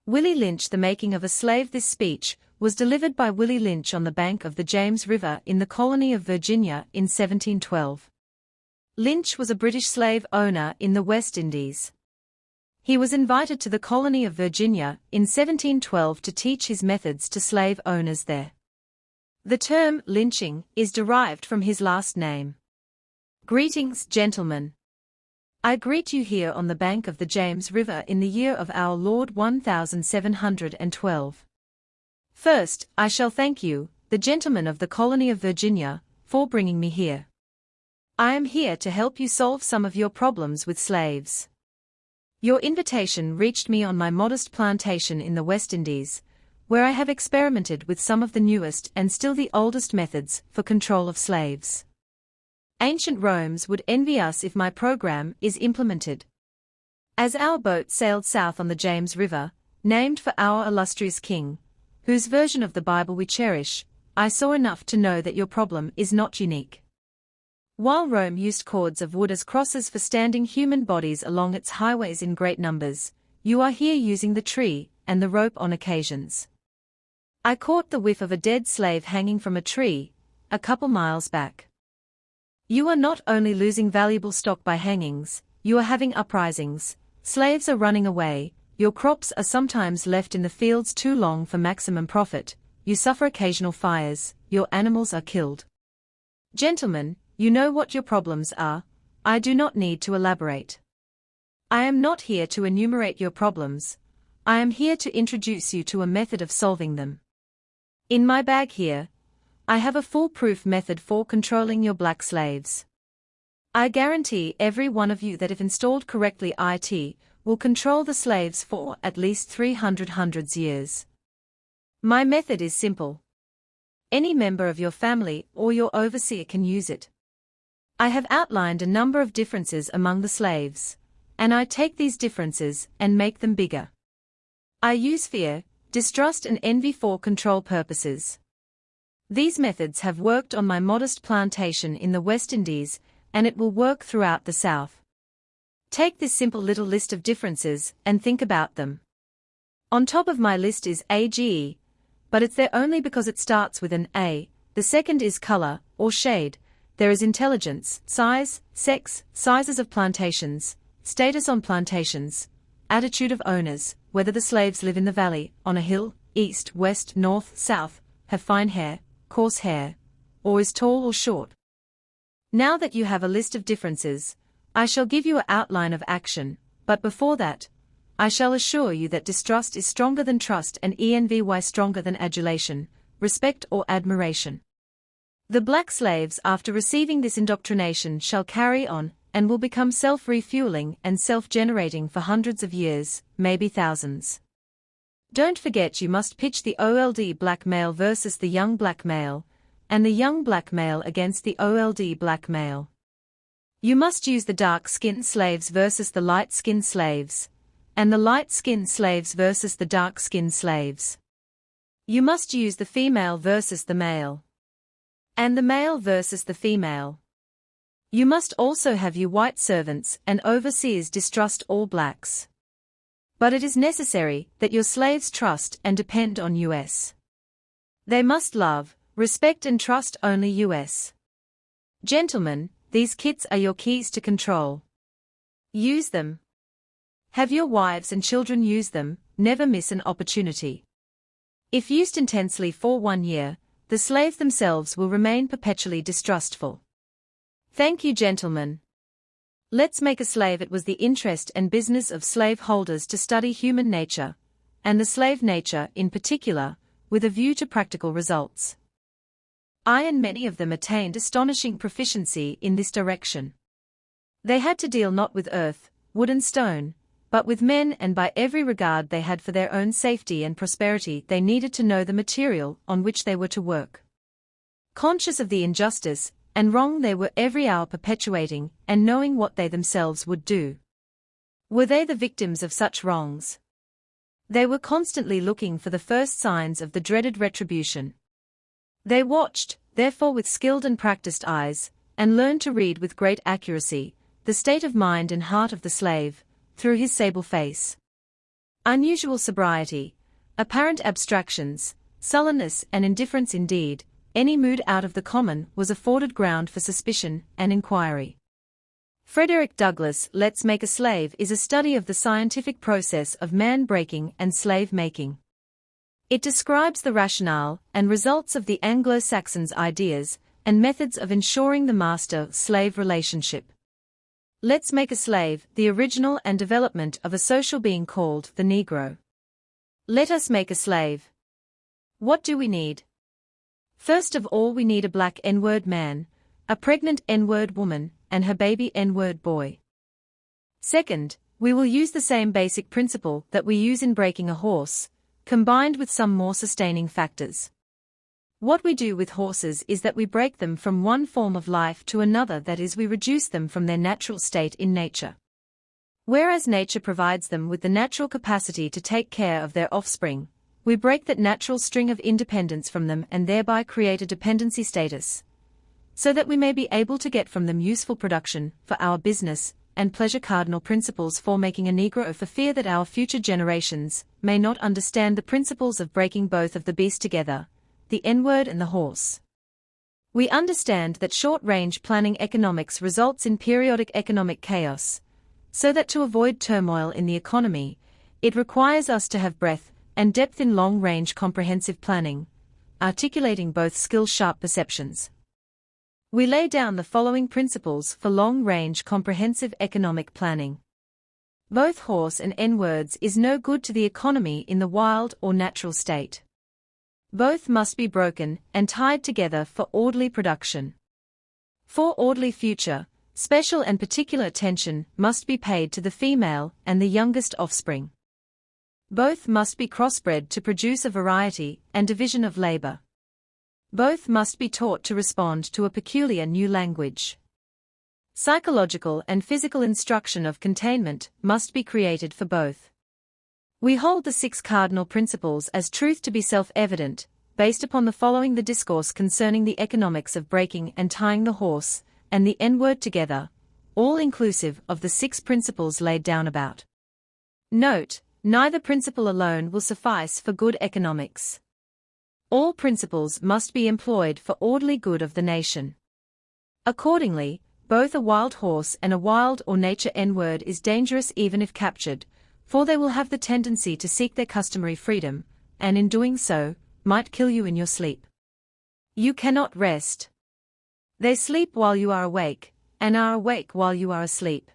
Willie Lynch Making of a Slave. This speech was delivered by Willie Lynch on the bank of the James River in the colony of Virginia in 1712. Lynch was a British slave owner in the West Indies. He was invited to the colony of Virginia in 1712 to teach his methods to slave owners there. The term lynching is derived from his last name. Greetings, gentlemen. I greet you here on the bank of the James River in the year of our Lord 1712. First, I shall thank you, the gentlemen of the colony of Virginia, for bringing me here. I am here to help you solve some of your problems with slaves. Your invitation reached me on my modest plantation in the West Indies, where I have experimented with some of the newest and still the oldest methods for control of slaves. Ancient Romans would envy us if my program is implemented. As our boat sailed south on the James River, named for our illustrious king, whose version of the Bible we cherish, I saw enough to know that your problem is not unique. While Rome used cords of wood as crosses for standing human bodies along its highways in great numbers, you are here using the tree and the rope on occasions. I caught the whiff of a dead slave hanging from a tree, a couple miles back. You are not only losing valuable stock by hangings, you are having uprisings, slaves are running away, your crops are sometimes left in the fields too long for maximum profit, you suffer occasional fires, your animals are killed. Gentlemen, you know what your problems are, I do not need to elaborate. I am not here to enumerate your problems, I am here to introduce you to a method of solving them. In my bag here, I have a foolproof method for controlling your black slaves. I guarantee every one of you that if installed correctly it will control the slaves for at least 300 years. My method is simple. Any member of your family or your overseer can use it. I have outlined a number of differences among the slaves, and I take these differences and make them bigger. I use fear, distrust and envy for control purposes. These methods have worked on my modest plantation in the West Indies, and it will work throughout the South. Take this simple little list of differences and think about them. On top of my list is AGE, but it's there only because it starts with an A. The second is color, or shade. There is intelligence, size, sex, sizes of plantations, status on plantations, attitude of owners, whether the slaves live in the valley, on a hill, east, west, north, south, have fine hair, coarse hair, or is tall or short. Now that you have a list of differences, I shall give you an outline of action, but before that, I shall assure you that distrust is stronger than trust and envy stronger than adulation, respect or admiration. The black slaves after receiving this indoctrination shall carry on, and will become self-refueling and self-generating for hundreds of years, maybe thousands. Don't forget you must pitch the old black male versus the young black male, and the young black male against the old black male. You must use the dark-skinned slaves versus the light-skinned slaves, and the light-skinned slaves versus the dark-skinned slaves. You must use the female versus the male, and the male versus the female. You must also have your white servants and overseers distrust all blacks. But it is necessary that your slaves trust and depend on us. They must love, respect and trust only us. Gentlemen, these kits are your keys to control. Use them. Have your wives and children use them, never miss an opportunity. If used intensely for 1 year, the slaves themselves will remain perpetually distrustful. Thank you, gentlemen. Let's make a slave. It was the interest and business of slaveholders to study human nature, and the slave nature in particular, with a view to practical results. I and many of them attained astonishing proficiency in this direction. They had to deal not with earth, wood and stone, but with men, and by every regard they had for their own safety and prosperity they needed to know the material on which they were to work. Conscious of the injustice and wrong they were every hour perpetuating, and knowing what they themselves would do. Were they the victims of such wrongs? They were constantly looking for the first signs of the dreaded retribution. They watched, therefore with skilled and practiced eyes, and learned to read with great accuracy, the state of mind and heart of the slave, through his sable face. Unusual sobriety, apparent abstractions, sullenness and indifference indeed, any mood out of the common was afforded ground for suspicion and inquiry. Frederick Douglass' Let's Make a Slave is a study of the scientific process of man-breaking and slave-making. It describes the rationale and results of the Anglo-Saxons' ideas and methods of ensuring the master-slave relationship. Let's Make a Slave, the original and development of a social being called the Negro. Let us make a slave. What do we need? First of all, we need a black N-word man, a pregnant N-word woman, and her baby N-word boy. Second, we will use the same basic principle that we use in breaking a horse, combined with some more sustaining factors. What we do with horses is that we break them from one form of life to another, that is, we reduce them from their natural state in nature. Whereas nature provides them with the natural capacity to take care of their offspring, we break that natural string of independence from them and thereby create a dependency status, so that we may be able to get from them useful production for our business and pleasure. Cardinal principles for making a Negro, for fear that our future generations may not understand the principles of breaking both of the beast together, the N-word and the horse. We understand that short-range planning economics results in periodic economic chaos, so that to avoid turmoil in the economy, it requires us to have breadth and depth in long-range comprehensive planning, articulating both skill-sharp perceptions. We lay down the following principles for long-range comprehensive economic planning. Both horse and N-words is no good to the economy in the wild or natural state. Both must be broken and tied together for orderly production. For orderly future, special and particular attention must be paid to the female and the youngest offspring. Both must be crossbred to produce a variety and division of labor. Both must be taught to respond to a peculiar new language. Psychological and physical instruction of containment must be created for both. We hold the 6 cardinal principles as truth to be self-evident, based upon the following: the discourse concerning the economics of breaking and tying the horse and the N-word together, all inclusive of the 6 principles laid down about. Note, neither principle alone will suffice for good economics. All principles must be employed for orderly good of the nation. Accordingly, both a wild horse and a wild or nature N-word is dangerous even if captured, for they will have the tendency to seek their customary freedom, and in doing so, might kill you in your sleep. You cannot rest. They sleep while you are awake, and are awake while you are asleep.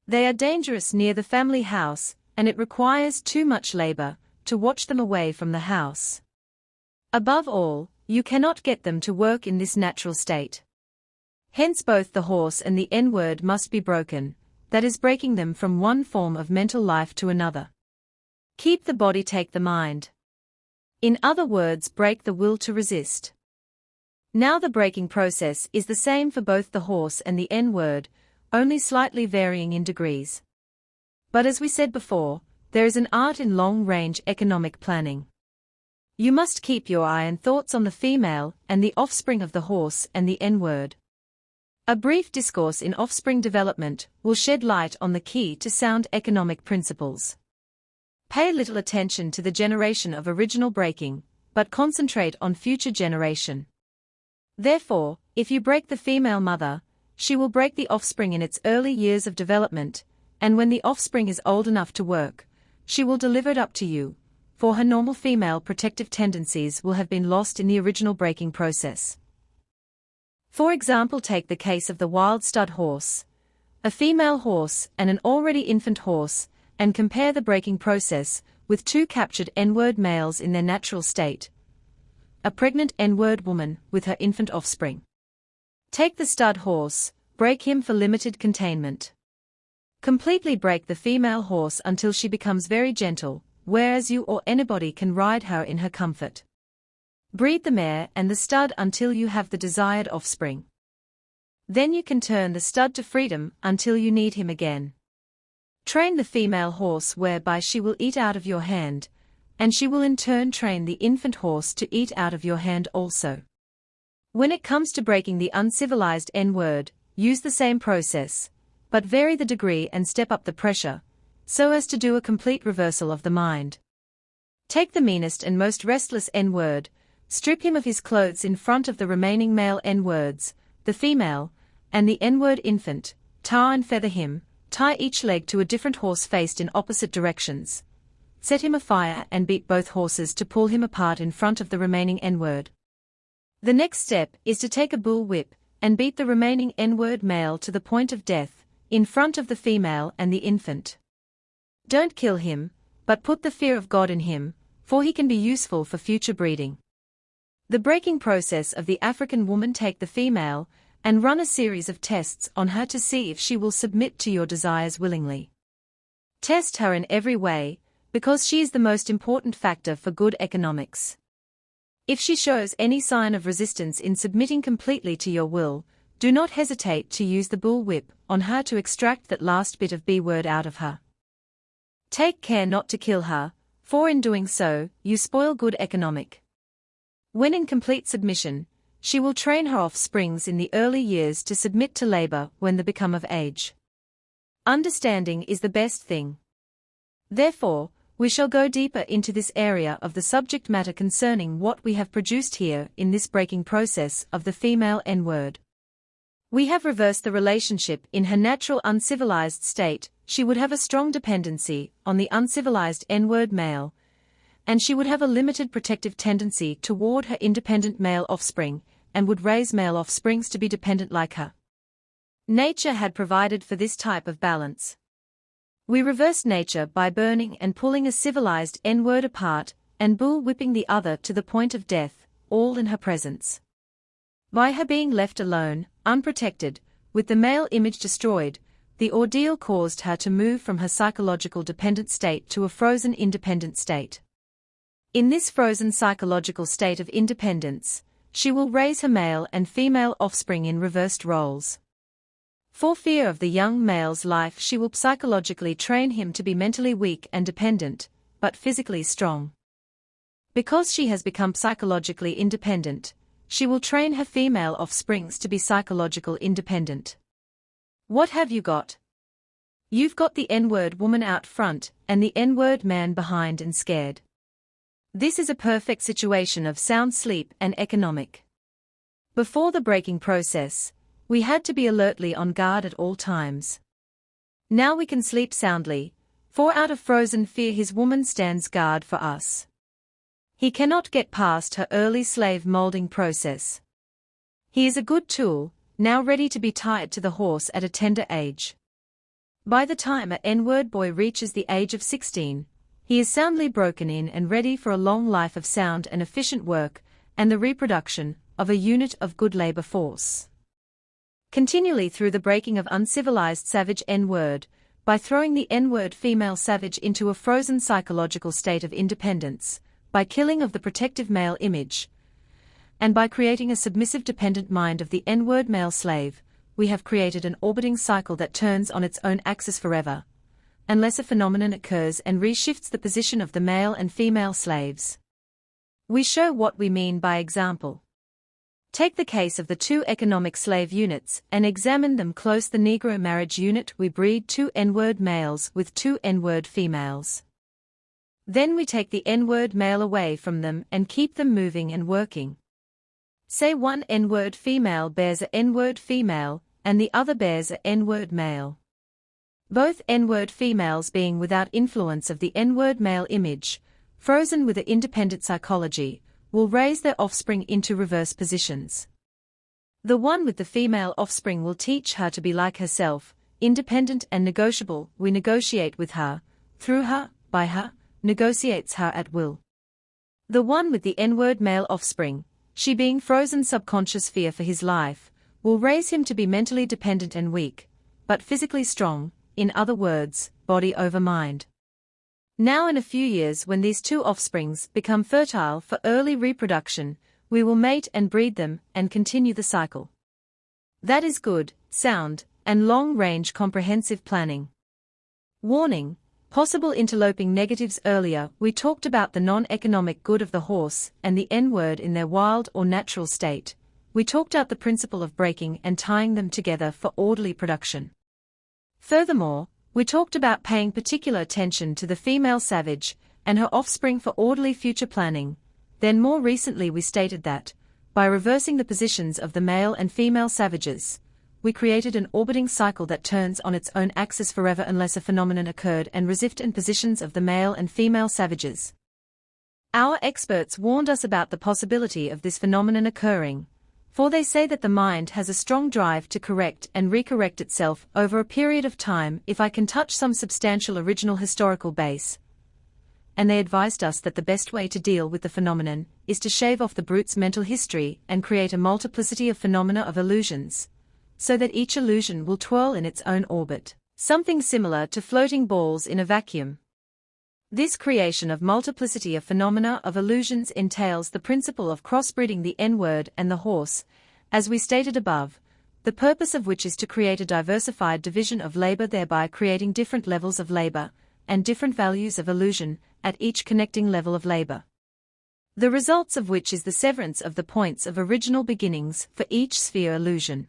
They are dangerous near the family house, and it requires too much labor to watch them away from the house. Above all, you cannot get them to work in this natural state. Hence both the horse and the N-word must be broken, that is, breaking them from one form of mental life to another. Keep the body, take the mind. In other words, break the will to resist. Now the breaking process is the same for both the horse and the N-word, only slightly varying in degrees. But as we said before, there is an art in long-range economic planning. You must keep your eye and thoughts on the female and the offspring of the horse and the N-word. A brief discourse in offspring development will shed light on the key to sound economic principles. Pay little attention to the generation of original breaking, but concentrate on future generation. Therefore, if you break the female mother, she will break the offspring in its early years of development, and when the offspring is old enough to work, she will deliver it up to you, for her normal female protective tendencies will have been lost in the original breaking process. For example, take the case of the wild stud horse, a female horse and an already infant horse, and compare the breaking process with 2 captured N-word males in their natural state, a pregnant N-word woman with her infant offspring. Take the stud horse, break him for limited containment. Completely break the female horse until she becomes very gentle, whereas you or anybody can ride her in her comfort. Breed the mare and the stud until you have the desired offspring. Then you can turn the stud to freedom until you need him again. Train the female horse whereby she will eat out of your hand, and she will in turn train the infant horse to eat out of your hand also. When it comes to breaking the uncivilized N-word, use the same process, but vary the degree and step up the pressure, so as to do a complete reversal of the mind. Take the meanest and most restless N-word, strip him of his clothes in front of the remaining male N-words, the female, and the N-word infant, tar and feather him, tie each leg to a different horse faced in opposite directions. Set him afire and beat both horses to pull him apart in front of the remaining N-word. The next step is to take a bull whip and beat the remaining N-word male to the point of death, in front of the female and the infant. Don't kill him, but put the fear of God in him, for he can be useful for future breeding. The breaking process of the African woman: take the female and run a series of tests on her to see if she will submit to your desires willingly. Test her in every way, because she is the most important factor for good economics. If she shows any sign of resistance in submitting completely to your will, do not hesitate to use the bull whip on her to extract that last bit of B-word out of her. Take care not to kill her, for in doing so, you spoil good economic. When in complete submission, she will train her offsprings in the early years to submit to labor when they become of age. Understanding is the best thing. Therefore, we shall go deeper into this area of the subject matter concerning what we have produced here in this breaking process of the female N-word. We have reversed the relationship. In her natural uncivilized state, she would have a strong dependency on the uncivilized N-word male, and she would have a limited protective tendency toward her independent male offspring, and would raise male offsprings to be dependent like her. Nature had provided for this type of balance. We reversed nature by burning and pulling a civilized N-word apart, and bull-whipping the other to the point of death, all in her presence. By her being left alone, unprotected, with the male image destroyed, the ordeal caused her to move from her psychological dependent state to a frozen independent state. In this frozen psychological state of independence, she will raise her male and female offspring in reversed roles. For fear of the young male's life, she will psychologically train him to be mentally weak and dependent, but physically strong. Because she has become psychologically independent, she will train her female offsprings to be psychological independent. What have you got? You've got the N-word woman out front and the N-word man behind and scared. This is a perfect situation of sound sleep and economic. Before the breaking process, we had to be alertly on guard at all times. Now we can sleep soundly, for out of frozen fear his woman stands guard for us. He cannot get past her early slave molding process. He is a good tool, now ready to be tied to the horse at a tender age. By the time a N-word boy reaches the age of 16, he is soundly broken in and ready for a long life of sound and efficient work, and the reproduction of a unit of good labor force. Continually through the breaking of uncivilized savage N-word, by throwing the N-word female savage into a frozen psychological state of independence, by killing of the protective male image, and by creating a submissive dependent mind of the N-word male slave, we have created an orbiting cycle that turns on its own axis forever, unless a phenomenon occurs and reshifts the position of the male and female slaves. We show what we mean by example. Take the case of the two economic slave units and examine them close. The Negro marriage unit, we breed 2 N-word males with 2 N-word females. Then we take the N-word male away from them and keep them moving and working. Say one N-word female bears a N-word female, and the other bears a N-word male. Both N-word females being without influence of the N-word male image, frozen with an independent psychology, will raise their offspring into reverse positions. The one with the female offspring will teach her to be like herself, independent and negotiable. We negotiate with her, through her, by her, negotiates her at will. The one with the N-word male offspring, she being frozen subconscious fear for his life, will raise him to be mentally dependent and weak, but physically strong, in other words, body over mind. Now in a few years, when these 2 offsprings become fertile for early reproduction, we will mate and breed them and continue the cycle. That is good, sound, and long-range comprehensive planning. Warning: possible interloping negatives. Earlier we talked about the non-economic good of the horse and the N-word in their wild or natural state. We talked out the principle of breaking and tying them together for orderly production. Furthermore, We talked about paying particular attention to the female savage and her offspring for orderly future planning. Then more recently we stated that, by reversing the positions of the male and female savages, we created an orbiting cycle that turns on its own axis forever unless a phenomenon occurred and resisted positions of the male and female savages. Our experts warned us about the possibility of this phenomenon occurring, for they say that the mind has a strong drive to correct and recorrect itself over a period of time if I can touch some substantial original historical base. And they advised us that the best way to deal with the phenomenon is to shave off the brute's mental history and create a multiplicity of phenomena of illusions, so that each illusion will twirl in its own orbit, something similar to floating balls in a vacuum. This creation of multiplicity of phenomena of illusions entails the principle of crossbreeding the N-word and the horse, as we stated above, the purpose of which is to create a diversified division of labor, thereby creating different levels of labor and different values of illusion at each connecting level of labor. The results of which is the severance of the points of original beginnings for each sphere illusion.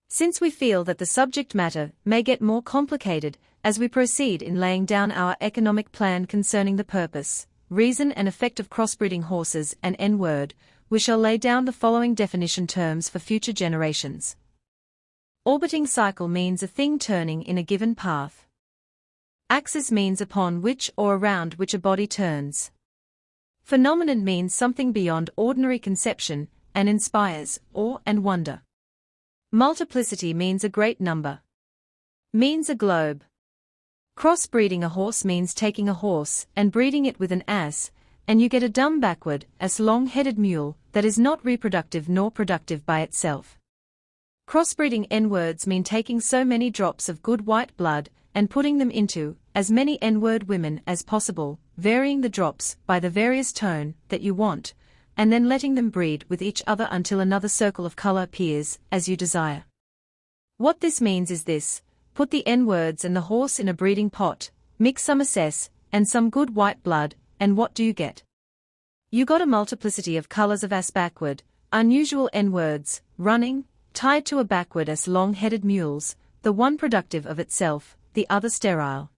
Since we feel that the subject matter may get more complicated as we proceed in laying down our economic plan concerning the purpose, reason and effect of crossbreeding horses and N-word, we shall lay down the following definition terms for future generations. Orbiting cycle means a thing turning in a given path. Axis means upon which or around which a body turns. Phenomenon means something beyond ordinary conception and inspires awe and wonder. Multiplicity means a great number. Means a globe. Crossbreeding a horse means taking a horse and breeding it with an ass, and you get a dumb backward ass long-headed mule that is not reproductive nor productive by itself. Crossbreeding N-words mean taking so many drops of good white blood and putting them into as many N-word women as possible, varying the drops by the various tone that you want, and then letting them breed with each other until another circle of color appears as you desire. What this means is this: put the N-words and the horse in a breeding pot, mix some assess and some good white blood, and what do you get? You got a multiplicity of colors of ass backward, unusual N-words, running, tied to a backward ass long-headed mules, the one productive of itself, the other sterile.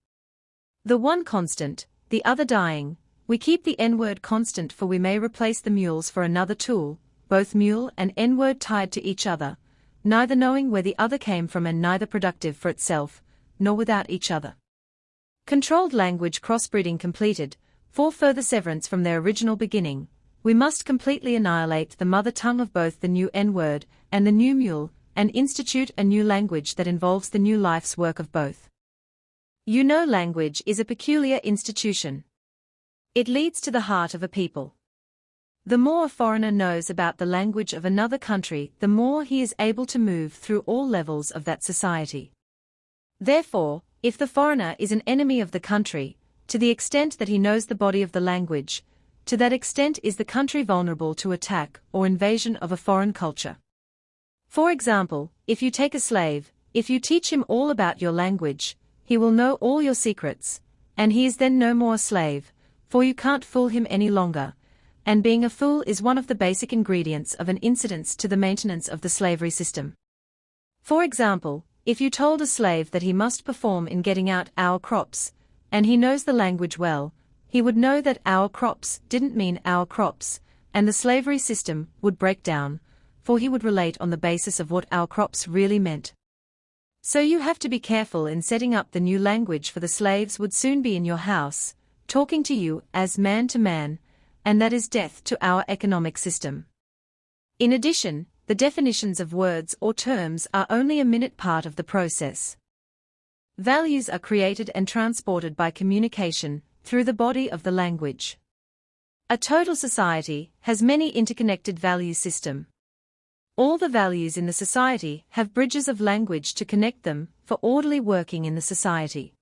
The one constant, the other dying. We keep the N-word constant for we may replace the mules for another tool, both mule and N-word tied to each other, neither knowing where the other came from and neither productive for itself, nor without each other. Controlled language crossbreeding completed, for further severance from their original beginning, we must completely annihilate the mother tongue of both the new N-word and the new mule, and institute a new language that involves the new life's work of both. You know, language is a peculiar institution. It leads to the heart of a people. The more a foreigner knows about the language of another country, the more he is able to move through all levels of that society. Therefore, if the foreigner is an enemy of the country, to the extent that he knows the body of the language, to that extent is the country vulnerable to attack or invasion of a foreign culture. For example, if you take a slave, if you teach him all about your language, he will know all your secrets, and he is then no more a slave, for you can't fool him any longer, and being a fool is one of the basic ingredients of an incidence to the maintenance of the slavery system. For example, if you told a slave that he must perform in getting out our crops, and he knows the language well, he would know that our crops didn't mean our crops, and the slavery system would break down, for he would relate on the basis of what our crops really meant. So you have to be careful in setting up the new language, for the slaves would soon be in your house, talking to you as man to man, and that is death to our economic system. In addition, the definitions of words or terms are only a minute part of the process. Values are created and transported by communication through the body of the language. A total society has many interconnected value system. All the values in the society have bridges of language to connect them for orderly working in the society.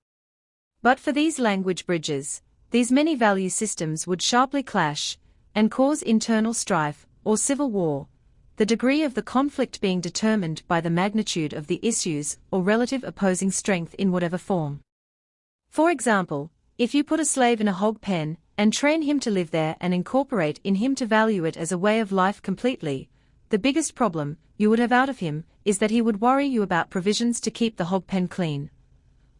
But for these language bridges, these many value systems would sharply clash and cause internal strife or civil war, the degree of the conflict being determined by the magnitude of the issues or relative opposing strength in whatever form. For example, if you put a slave in a hog pen and train him to live there and incorporate in him to value it as a way of life completely, the biggest problem you would have out of him is that he would worry you about provisions to keep the hog pen clean,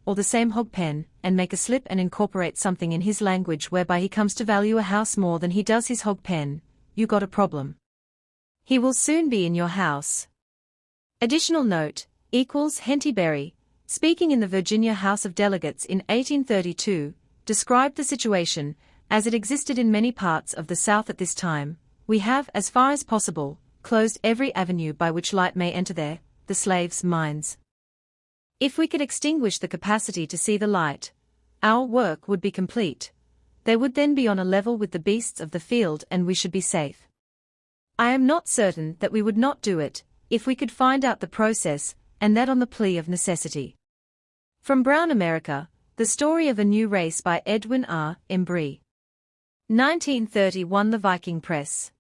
or the same hog pen, and make a slip and incorporate something in his language whereby he comes to value a house more than he does his hog pen, you got a problem. He will soon be in your house. Additional note, equals Henty Berry, speaking in the Virginia House of Delegates in 1832, described the situation, as it existed in many parts of the South at this time. We have, as far as possible, closed every avenue by which light may enter there, the slaves' minds. If we could extinguish the capacity to see the light, our work would be complete. They would then be on a level with the beasts of the field and we should be safe. I am not certain that we would not do it, if we could find out the process, and that on the plea of necessity. From Brown America, The Story of a New Race by Edwin R. Embry. 1931. The Viking Press.